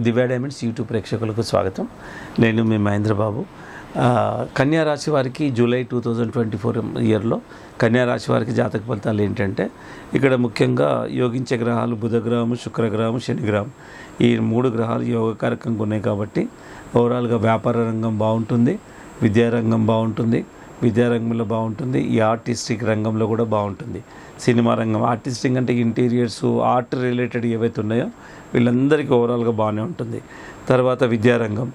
దివ్య diamonds YouTube ప్రేక్షకులకు స్వాగతం. నేను మీ మహేంద్ర బాబు. కన్యా రాశి వారికి జూలై 2024 ఇయర్లో కన్యా రాశి వారికి జాతక ఫలితాలు ఏంటంటే, ఇక్కడ ముఖ్యంగా యోగించే గ్రహాలు బుధగ్రహము, శుక్రగ్రహము, శనిగ్రహం, ఈ 3 గ్రహాలు యోగకారకంగా ఉన్నాయి. కాబట్టి ఓవరాల్గా వ్యాపార రంగం బాగుంటుంది, విద్యారంగం బాగుంటుంది, విద్యారంగంలో బాగుంటుంది, ఈ ఆర్టిస్టిక్ రంగంలో కూడా బాగుంటుంది. సినిమా రంగం, ఆర్టిస్టిక్ అంటే ఇంటీరియర్స్, ఆర్ట్ రిలేటెడ్ ఏవైతే ఉన్నాయో వీళ్ళందరికీ ఓవరాల్గా బాగానే ఉంటుంది. తర్వాత విద్యారంగం,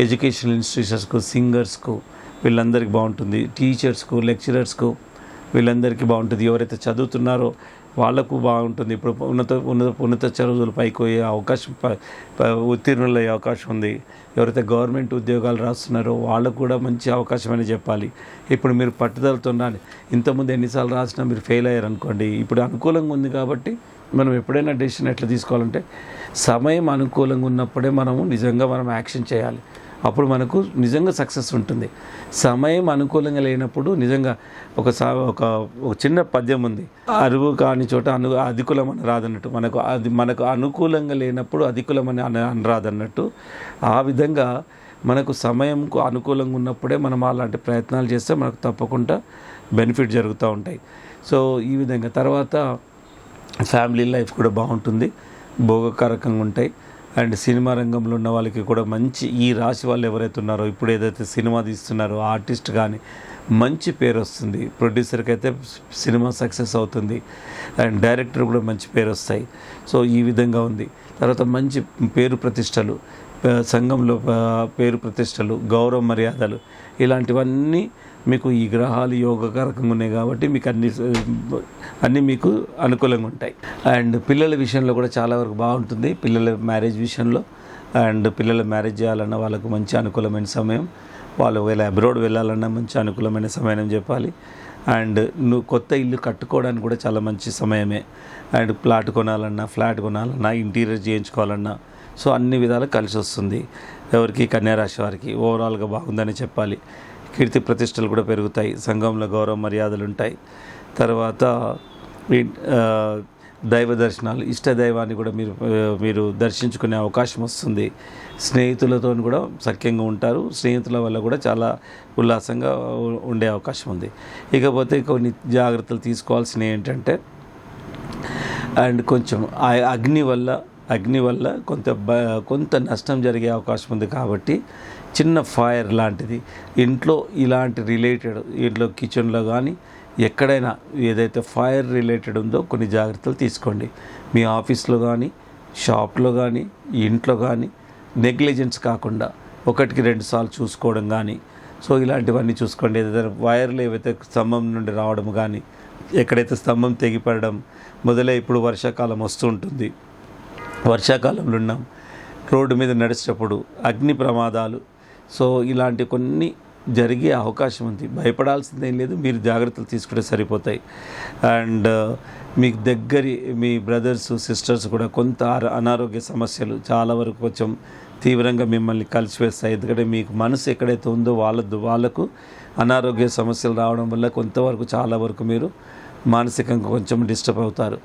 ఎడ్యుకేషనల్ ఇన్స్టిట్యూషన్స్కు, సింగర్స్కు వీళ్ళందరికీ బాగుంటుంది. టీచర్స్కు, లెక్చరర్స్కు వీళ్ళందరికీ బాగుంటుంది. ఎవరైతే చదువుతున్నారో వాళ్ళకు బాగుంటుంది. ఇప్పుడు ఉన్నత చదువులు పైకి పోయే అవకాశం, ఉత్తీర్ణులు అయ్యే అవకాశం ఉంది. ఎవరైతే గవర్నమెంట్ ఉద్యోగాలు రాస్తున్నారో వాళ్ళకు కూడా మంచి అవకాశం అని చెప్పాలి. ఇప్పుడు మీరు పట్టుదలతో ఉండాలి. ఇంతకుముందు ఎన్నిసార్లు రాసినా మీరు ఫెయిల్ అయ్యారు అనుకోండి, ఇప్పుడు అనుకూలంగా ఉంది కాబట్టి మనం ఎప్పుడైనా డెసిషన్ ఎట్లా తీసుకోవాలంటే, సమయం అనుకూలంగా ఉన్నప్పుడే మనం యాక్షన్ చేయాలి. అప్పుడు మనకు నిజంగా సక్సెస్ ఉంటుంది. సమయం అనుకూలంగా లేనప్పుడు నిజంగా ఒక చిన్న పద్యం ఉంది, అరువు కాని చోట అధికులమని రాదన్నట్టు. మనకు అనుకూలంగా లేనప్పుడు అధికులమని అనరాదన్నట్టు. ఆ విధంగా మనకు సమయంకు అనుకూలంగా ఉన్నప్పుడే మనం అలాంటి ప్రయత్నాలు చేస్తే మనకు తప్పకుండా బెనిఫిట్ జరుగుతూ ఉంటాయి. సో ఈ విధంగా తర్వాత ఫ్యామిలీ లైఫ్ కూడా బాగుంటుంది, భోగకారకంగా ఉంటాయి. అండ్ సినిమా రంగంలో ఉన్న వాళ్ళకి కూడా మంచి, ఈ రాశి వాళ్ళు ఎవరైతే ఉన్నారో, ఇప్పుడు ఏదైతే సినిమా తీస్తున్నారో ఆర్టిస్ట్ కానీ మంచి పేరు వస్తుంది. ప్రొడ్యూసర్కి అయితే సినిమా సక్సెస్ అవుతుంది, అండ్ డైరెక్టర్ కూడా మంచి పేరు వస్తాయి. సో ఈ విధంగా ఉంది. తర్వాత మంచి పేరు ప్రతిష్టలు, సంఘంలో పేరు ప్రతిష్టలు, గౌరవ మర్యాదలు, ఇలాంటివన్నీ మీకు ఈ గ్రహాలు యోగకారకంగా ఉన్నాయి కాబట్టి మీకు అన్నీ మీకు అనుకూలంగా ఉంటాయి. అండ్ పిల్లల విషయంలో కూడా చాలా వరకు బాగుంటుంది. పిల్లల మ్యారేజ్ విషయంలో, అండ్ పిల్లల మ్యారేజ్ చేయాలన్న వాళ్ళకు మంచి అనుకూలమైన సమయం. వాళ్ళు అబ్రాడ్ వెళ్ళాలన్నా మంచి అనుకూలమైన సమయం అని చెప్పాలి. అండ్ కొత్త ఇల్లు కట్టుకోవడానికి కూడా చాలా మంచి సమయమే. అండ్ ఫ్లాట్ కొనాలన్నా, ఇంటీరియర్ చేయించుకోవాలన్నా, సో అన్ని విధాలు కలిసి వస్తుంది. ఎవరికి, కన్యా రాశి వారికి ఓవరాల్గా బాగుందని చెప్పాలి. కీర్తి ప్రతిష్టలు కూడా పెరుగుతాయి, సంఘంలో గౌరవ మర్యాదలు ఉంటాయి. తర్వాత దైవ దర్శనాలు, ఇష్ట దైవాన్ని కూడా మీరు దర్శించుకునే అవకాశం వస్తుంది. స్నేహితులతో కూడా సఖ్యంగా ఉంటారు. స్నేహితుల వల్ల కూడా చాలా ఉల్లాసంగా ఉండే అవకాశం ఉంది. ఇకపోతే కొన్ని జాగ్రత్తలు తీసుకోవాల్సినవి ఏంటంటే, అండ్ కొంచెం అగ్ని వల్ల కొంత నష్టం జరిగే అవకాశం ఉంది. కాబట్టి చిన్న ఫైర్ లాంటిది ఇంట్లో, ఇలాంటి రిలేటెడ్ ఇంట్లో కిచెన్లో కానీ ఎక్కడైనా ఏదైతే ఫైర్ రిలేటెడ్ ఉందో కొన్ని జాగ్రత్తలు తీసుకోండి. మీ ఆఫీస్లో కానీ, షాప్లో కానీ, ఇంట్లో కానీ నెగ్లిజెన్స్ కాకుండా 1కి 2 సార్లు చూసుకోవడం కానీ, సో ఇలాంటివన్నీ చూసుకోండి. ఏదైతే వైర్లు ఏవైతే స్తంభం నుండి రావడం కానీ, ఎక్కడైతే స్తంభం తెగిపడడం మొదలై, ఇప్పుడు వర్షాకాలం వస్తూ ఉంటుంది, వర్షాకాలంలో ఉన్నాం, రోడ్డు మీద నడిచేటప్పుడు అగ్ని ప్రమాదాలు, సో ఇలాంటి కొన్ని జరిగే అవకాశం ఉంది. భయపడాల్సిందేం లేదు, మీరు జాగ్రత్తలు తీసుకుంటే సరిపోతాయి. అండ్ మీకు మీ బ్రదర్స్, సిస్టర్స్ కూడా కొంత అనారోగ్య సమస్యలు చాలా వరకు కొంచెం తీవ్రంగా మిమ్మల్ని కలిసివేస్తాయి. ఎందుకంటే మీకు మనసు ఎక్కడైతే ఉందో వాళ్ళకు అనారోగ్య సమస్యలు రావడం వల్ల కొంతవరకు, చాలా వరకు మీరు మానసికంగా కొంచెం డిస్టర్బ్ అవుతారు.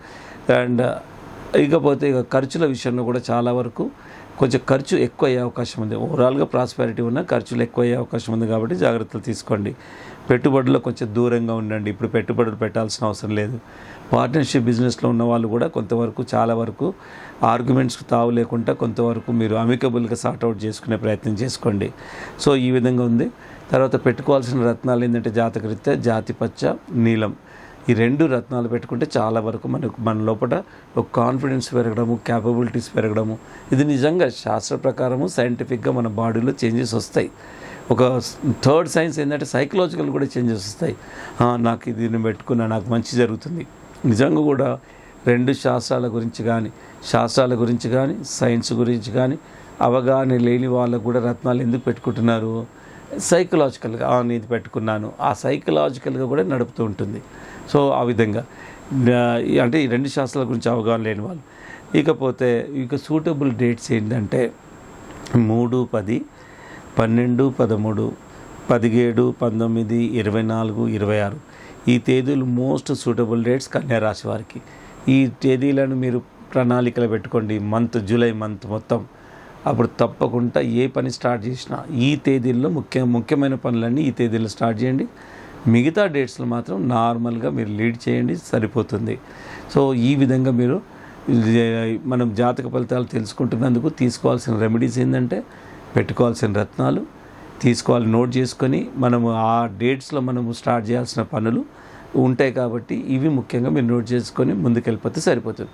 అండ్ ఇకపోతే ఖర్చుల విషయంలో కూడా చాలా వరకు కొంచెం ఖర్చు ఎక్కువ అయ్యే అవకాశం ఉంది. ఓవరాల్గా ప్రాస్పెరిటీ ఉన్న ఖర్చులు ఎక్కువ అయ్యే అవకాశం ఉంది. కాబట్టి జాగ్రత్తలు తీసుకోండి. పెట్టుబడుల్లో కొంచెం దూరంగా ఉండండి. ఇప్పుడు పెట్టుబడులు పెట్టాల్సిన అవసరం లేదు. పార్ట్నర్షిప్ బిజినెస్లో ఉన్న వాళ్ళు కూడా కొంతవరకు, చాలా వరకు ఆర్గ్యుమెంట్స్కి తావు లేకుండా కొంతవరకు మీరు అమికబుల్గా సార్ట్అవుట్ చేసుకునే ప్రయత్నం చేసుకోండి. సో ఈ విధంగా ఉంది. తర్వాత పెట్టుకోవాల్సిన రత్నాలు ఏంటంటే, జాతకరీత్యా జాతిపచ్చ, నీలం, ఈ 2 రత్నాలు పెట్టుకుంటే చాలా వరకు మన లోపల ఒక కాన్ఫిడెన్స్ పెరగడము, క్యాపబిలిటీస్ పెరగడము, ఇది నిజంగా శాస్త్ర ప్రకారము సైంటిఫిక్గా మన బాడీలో చేంజెస్ వస్తాయి. ఒక థర్డ్ సైన్స్ ఏంటంటే, సైకలాజికల్ కూడా చేంజెస్ వస్తాయి. నాకు ఇది పెట్టుకున్నా నాకు మంచి జరుగుతుంది. నిజంగా కూడా 2 శాస్త్రాల గురించి కానీ సైన్స్ గురించి కానీ అవగాహన లేని వాళ్ళకు కూడా రత్నాలు ఎందుకు పెట్టుకుంటున్నారు? సైకలాజికల్గా నేను ఇది పెట్టుకున్నాను, ఆ సైకలాజికల్గా కూడా నడుపుతూ ఉంటుంది. సో ఆ విధంగా అంటే ఈ 2 శాస్త్రాల గురించి అవగాహన లేని వాళ్ళు. ఇకపోతే సూటబుల్ డేట్స్ ఏంటంటే 3, 10, 12, 13, 17, 19, 24, 26 ఈ తేదీలు మోస్ట్ సూటబుల్ డేట్స్ కన్యా రాశి వారికి. ఈ తేదీలను మీరు ప్రణాళికలు పెట్టుకోండి. జూలై మంత్ మొత్తం అప్పుడు తప్పకుండా ఏ పని స్టార్ట్ చేసినా ఈ తేదీల్లో ముఖ్యమైన పనులన్నీ ఈ తేదీల్లో స్టార్ట్ చేయండి. మిగతా డేట్స్లో మాత్రం నార్మల్గా మీరు లీడ్ చేయండి, సరిపోతుంది. సో ఈ విధంగా మీరు మనం జాతక ఫలితాలు తెలుసుకుంటున్నందుకు తీసుకోవాల్సిన రెమెడీస్ ఏంటంటే, పెట్టుకోవాల్సిన రత్నాలు తీసుకోవాలి, నోట్ చేసుకొని మనము ఆ డేట్స్లో మనము స్టార్ట్ చేయాల్సిన పనులు ఉంటాయి కాబట్టి ఇవి ముఖ్యంగా మీరు నోట్ చేసుకొని ముందుకెళ్ళిపోతే సరిపోతుంది.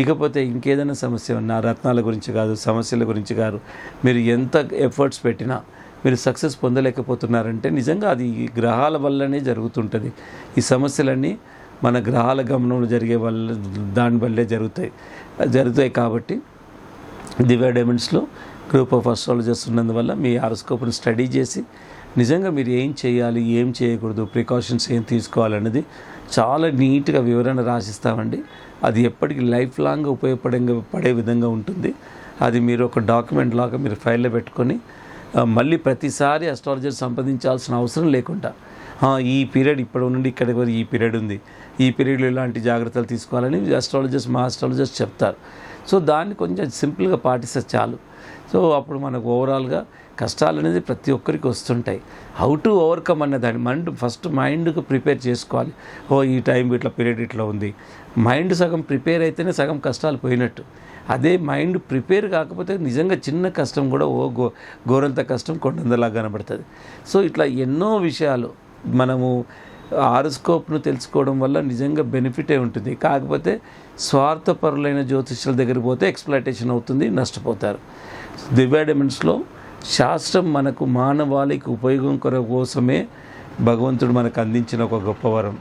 ఇకపోతే ఇంకేదైనా సమస్య ఉన్నా రత్నాల గురించి కాదు, సమస్యల గురించి కాదు, మీరు ఎంత ఎఫర్ట్స్ పెట్టినా మీరు సక్సెస్ పొందలేకపోతున్నారంటే నిజంగా అది గ్రహాల వల్లనే జరుగుతుంటుంది. ఈ సమస్యలన్నీ మన గ్రహాల గమనంలో జరిగే దాని వల్లే జరుగుతాయి కాబట్టి దివ్య డైమండ్స్లో గ్రూప్ ఆఫ్ అస్ట్రాలజర్స్ ఉన్నందువల్ల మీ హారోస్కోప్ని స్టడీ చేసి నిజంగా మీరు ఏం చేయాలి, ఏం చేయకూడదు, ప్రికాషన్స్ ఏం తీసుకోవాలన్నది చాలా నీట్గా వివరణ రాసిస్తామండి. అది ఎప్పటికీ లైఫ్ లాంగ్ పడే విధంగా ఉంటుంది. అది మీరు ఒక డాక్యుమెంట్ లాగా మీరు ఫైల్లో పెట్టుకొని మళ్ళీ ప్రతిసారి అస్ట్రాలజర్ సంప్రదించాల్సిన అవసరం లేకుండా ఈ పీరియడ్ ఇప్పటి నుండి ఇక్కడికి వరకు ఈ పీరియడ్ ఉంది, ఈ పీరియడ్లో ఇలాంటి జాగ్రత్తలు తీసుకోవాలని మా అస్ట్రాలజర్స్ చెప్తారు. సో దాన్ని కొంచెం సింపుల్గా పాటిస్తే చాలు. సో అప్పుడు మనకు ఓవరాల్గా కష్టాలు అనేది ప్రతి ఒక్కరికి వస్తుంటాయి. హౌ టు ఓవర్కమ్ అనే దాన్ని ఫస్ట్ మైండ్కి ప్రిపేర్ చేసుకోవాలి. ఈ టైం ఇట్లా పీరియడ్ ఇట్లా ఉంది. మైండ్ సగం ప్రిపేర్ అయితేనే సగం కష్టాలు పోయినట్టు. అదే మైండ్ ప్రిపేర్ కాకపోతే నిజంగా చిన్న కష్టం కూడా గోరంత కష్టం కొండంతలా కనబడుతుంది. సో ఇట్లా ఎన్నో విషయాలు మనము హారోస్కోప్ను తెలుసుకోవడం వల్ల నిజంగా బెనిఫిటే ఉంటుంది. కాకపోతే స్వార్థపరులైన జ్యోతిష్యుల దగ్గరికి పోతే ఎక్స్‌ప్లాయిటేషన్ అవుతుంది, నష్టపోతారు. దివ్య డైమండ్స్లో శాస్త్రం మనకు మానవాళికి ఉపయోగం కోసమే భగవంతుడు మనకు అందించిన ఒక గొప్ప వరం.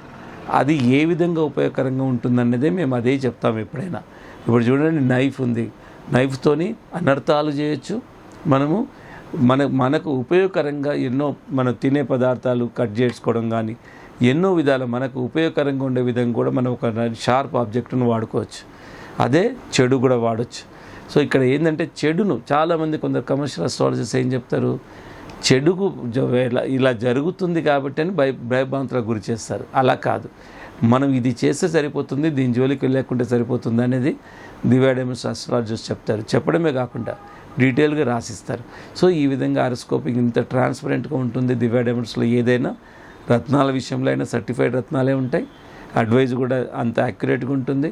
అది ఏ విధంగా ఉపయోగకరంగా ఉంటుందన్నదే మేము అదే చెప్తాము ఎప్పుడైనా. ఇప్పుడు చూడండి, నైఫ్ ఉంది, నైఫ్తోని అనర్థాలు చేయొచ్చు. మనకు ఉపయోగకరంగా ఎన్నో మనం తినే పదార్థాలు కట్ చేసుకోవడం కానీ ఎన్నో విధాలు మనకు ఉపయోగకరంగా ఉండే విధంగా కూడా మనం ఒక షార్ప్ ఆబ్జెక్ట్ను వాడుకోవచ్చు. అదే చెడు కూడా వాడచ్చు. సో ఇక్కడ ఏంటంటే చెడును చాలామంది కొందరు కమర్షియల్ అస్ట్రాలజర్స్ ఏం చెప్తారు, చెడుకు ఇలా జరుగుతుంది కాబట్టి అని భయభ్రాంతులకు గురి చేస్తారు. అలా కాదు, మనం ఇది చేస్తే సరిపోతుంది, దీని జోలికి వెళ్ళకుండా సరిపోతుంది అనేది దివ్య డైమండ్స్ అస్ట్రాలజర్స్ చెప్తారు. చెప్పడమే కాకుండా డీటెయిల్గా రాసిస్తారు. సో ఈ విధంగా హారోస్కోపింగ్ ఇంత ట్రాన్స్పరెంట్గా ఉంటుంది. దివ్య డైమండ్స్లో ఏదైనా రత్నాల విషయంలో అయినా సర్టిఫైడ్ రత్నాలే ఉంటాయి. అడ్వైజ్ కూడా అంత యాక్యురేట్గా ఉంటుంది.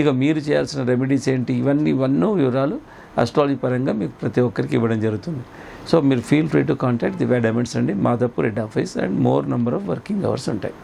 ఇక మీరు చేయాల్సిన రెమెడీస్ ఏంటి, ఇవన్నీ వివరాలు అస్ట్రాలజీ పరంగా మీకు ప్రతి ఒక్కరికి ఇవ్వడం జరుగుతుంది. సో మీరు feel free to contact Divya diamonds అండి. Madhapur head office and more number of working hours ఉంటాయి.